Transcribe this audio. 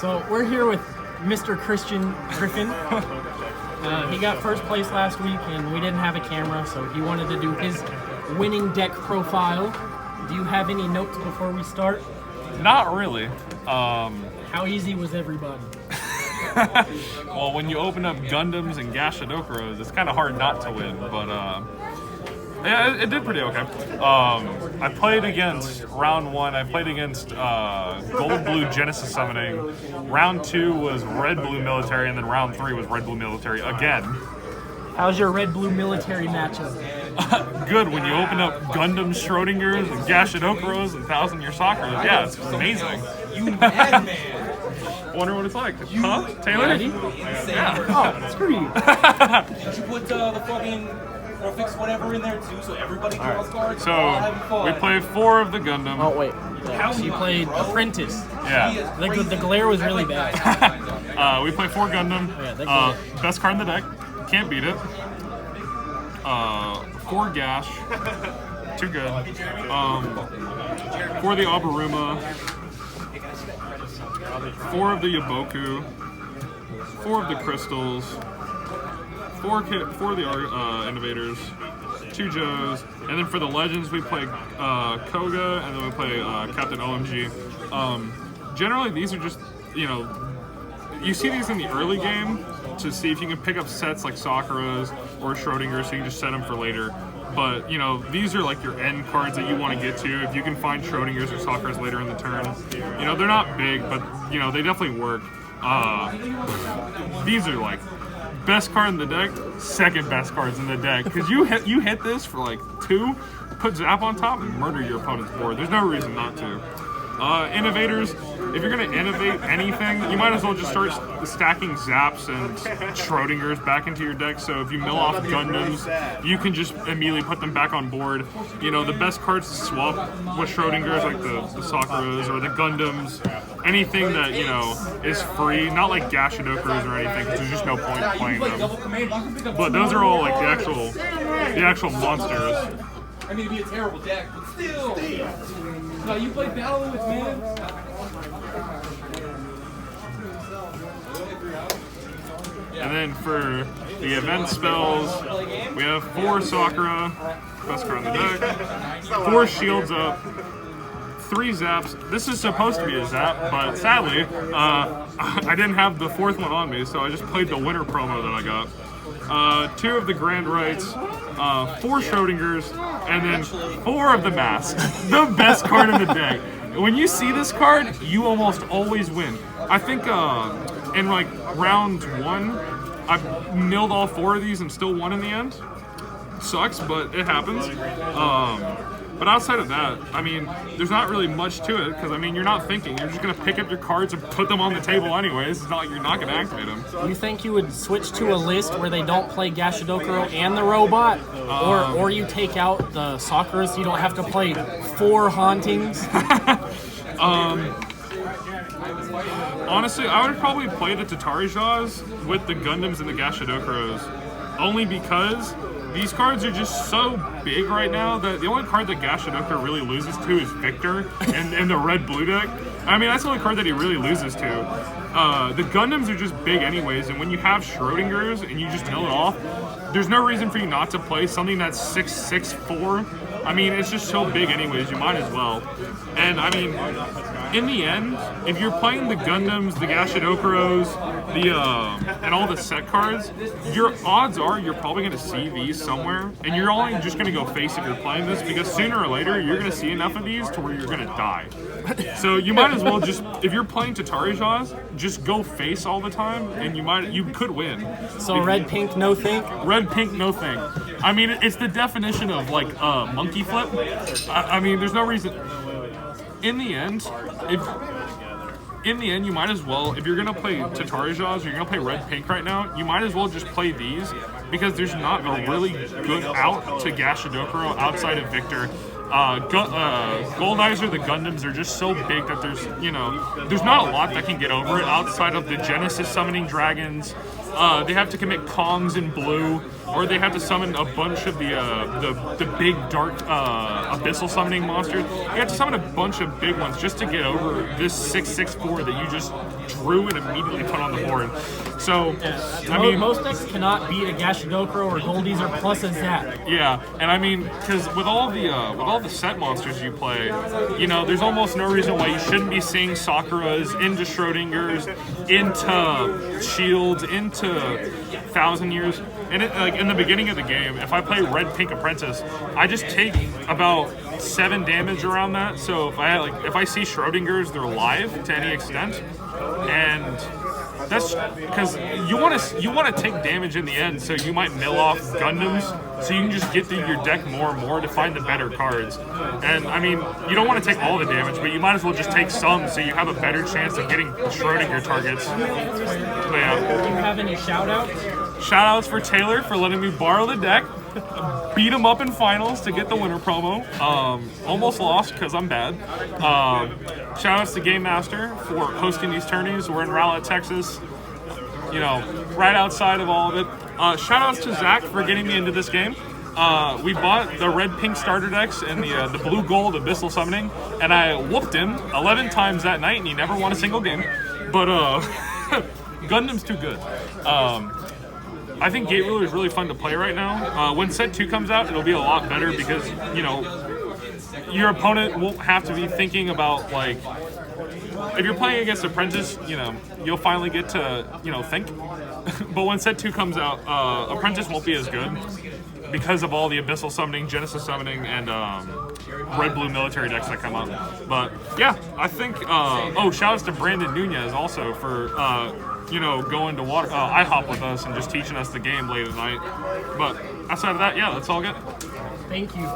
So we're here with Mr. Christian Griffin. He got first place last week, and we didn't have a camera, so he wanted to do his winning deck profile. Do you have any notes before we start? Not really. How easy was everybody? Well, when you open up Gundams and Gashidokaros, it's kind of hard not to win, but yeah, it did pretty okay. I played against round 1. I played against Gold Blue Genesis Summoning. Round 2 was Red Blue Military, and then round 3 was Red Blue Military again. How's your Red Blue Military matchup? Good. When you open up Gundam Schrodinger's and Gashidokaros and 1,000-Year Sakuras, yeah, it's amazing. You madman! Wonder what it's like. Huh, Taylor? Ready? Yeah. Oh, screw you. Did you put the fucking fix whatever in there too, so everybody draws cards? So we played 4 of the Gundam. Oh, wait. So you played Apprentice. Yeah. The glare was really bad. We played 4 Gundam. Best card in the deck. Can't beat it. 4 Gash. Too good. 4 of the Aburuma. 4 of the Yaboku. 4 of the Crystals. 4 of the Innovators. 2 Joes. And then for the Legends, we play Koga, and then we play Captain OMG. Generally, these are just, you see these in the early game to see if you can pick up sets like Sakura's or Schrodinger's, so you can just set them for later. But, these are like your end cards that you want to get to. If you can find Schrodinger's or Sakura's later in the turn. They're not big, but, they definitely work. These are like best card in the deck, second best cards in the deck. Because you hit this for like 2, put Zap on top, and murder your opponent's board. There's no reason not to. Innovators, if you're going to innovate anything, you might as well just start stacking Zaps and Schrodinger's back into your deck. So if you mill off Gundams, you can just immediately put them back on board. The best cards to swap with Schrodinger's, like the Sakuras or the Gundams, anything that, is free, not like Gashidokaros or anything, because there's just no point playing them. But those are all like the actual monsters. I mean, it'd be a terrible deck, but still. No, you play Battle with, man. And then for the event spells, we have 4 Sakura, best card in the deck, 4 Shields Up, 3 Zaps. This is supposed to be a Zap, but sadly, I didn't have the 4th one on me, so I just played the winter promo that I got. 2 of the Grand Rites, 4 Schrodinger's, and then 4 of the Masks. The best card in the deck. When you see this card, you almost always win. I think in like round 1, I milled all 4 of these and still won in the end. Sucks, but it happens. But outside of that, I mean, there's not really much to it, because, I mean, you're not thinking. You're just going to pick up your cards and put them on the table anyways. It's not like you're not going to activate them. You think you would switch to a list where they don't play Gashidokuro and the robot? Or you take out the Sakuras so you don't have to play 4 Hauntings? Honestly, I would probably play the Tatarijaws with the Gundams and the Gashidokaros, only because these cards are just so big right now that the only card that Gashidoka really loses to is Victor in the red-blue deck. I mean, that's the only card that he really loses to. The Gundams are just big anyways, and when you have Schrodinger's and you just mill it off, there's no reason for you not to play something that's 6/6/4. I mean, it's just so big anyways, you might as well. And I mean, in the end, if you're playing the Gundams, the Gashidokaros, and all the set cards, your odds are you're probably going to see these somewhere, and you're only just going to go face if you're playing this, because sooner or later, you're going to see enough of these to where you're going to die. So you might as well just, if you're playing Tatarijaws, just go face all the time, and you could win. So Red-Pink-NoThink? Red-Pink-NoThink. I mean, it's the definition of like monkey flip. I mean, there's no reason. In the end, you might as well, if you're gonna play Tatarijaws or you're gonna play Red Pink right now, you might as well just play these, because there's not a really good out to Gashidokuro outside of Victor. Goldizer, the Gundams are just so big that there's not a lot that can get over it outside of the Genesis summoning dragons, they have to commit Kongs in blue, or they have to summon a bunch of the big dark abyssal summoning monsters. You have to summon a bunch of big ones just to get over this 6/6/4 that you just drew and immediately put on the board. So, I mean, most decks cannot beat a Gashadokro or Goldies or plus a Zap. yeah, and I mean, because with all the set monsters you play, you know, there's almost no reason why you shouldn't be seeing Sakuras into Schrodinger's, into Shields, into Thousand Years. And like in the beginning of the game, if I play Red Pink Apprentice, I just take about 7 damage around that. So if I see Schrodinger's, they're live to any extent, and that's because you want to take damage in the end, so you might mill off Gundams, so you can just get through your deck more and more to find the better cards. And I mean, you don't want to take all the damage, but you might as well just take some, so you have a better chance of getting Schrodinger targets. But yeah. Do you have any shout-outs? Shout-outs for Taylor for letting me borrow the deck. Beat him up in finals to get the winter promo. Almost lost because I'm bad. Shout-outs to Game Master for hosting these tourneys. We're in Rowlett, Texas. You know, right outside of all of it. Shout-outs to Zach for getting me into this game. We bought the red-pink starter decks and the blue-gold abyssal summoning, and I whooped him 11 times that night, and he never won a single game. But Gundam's too good. I think Gate Ruler is really fun to play right now. When Set 2 comes out, it'll be a lot better because, you know, your opponent won't have to be thinking about, like, if you're playing against Apprentice, you know, you'll finally get to, you know, think. But when Set 2 comes out, Apprentice won't be as good because of all the Abyssal Summoning, Genesis Summoning, and red-blue military decks that come up. But, yeah, I think, shout-outs to Brandon Nunez also for, you know, going to IHOP with us and just teaching us the game late at night. But outside of that, yeah, that's all good. Thank you.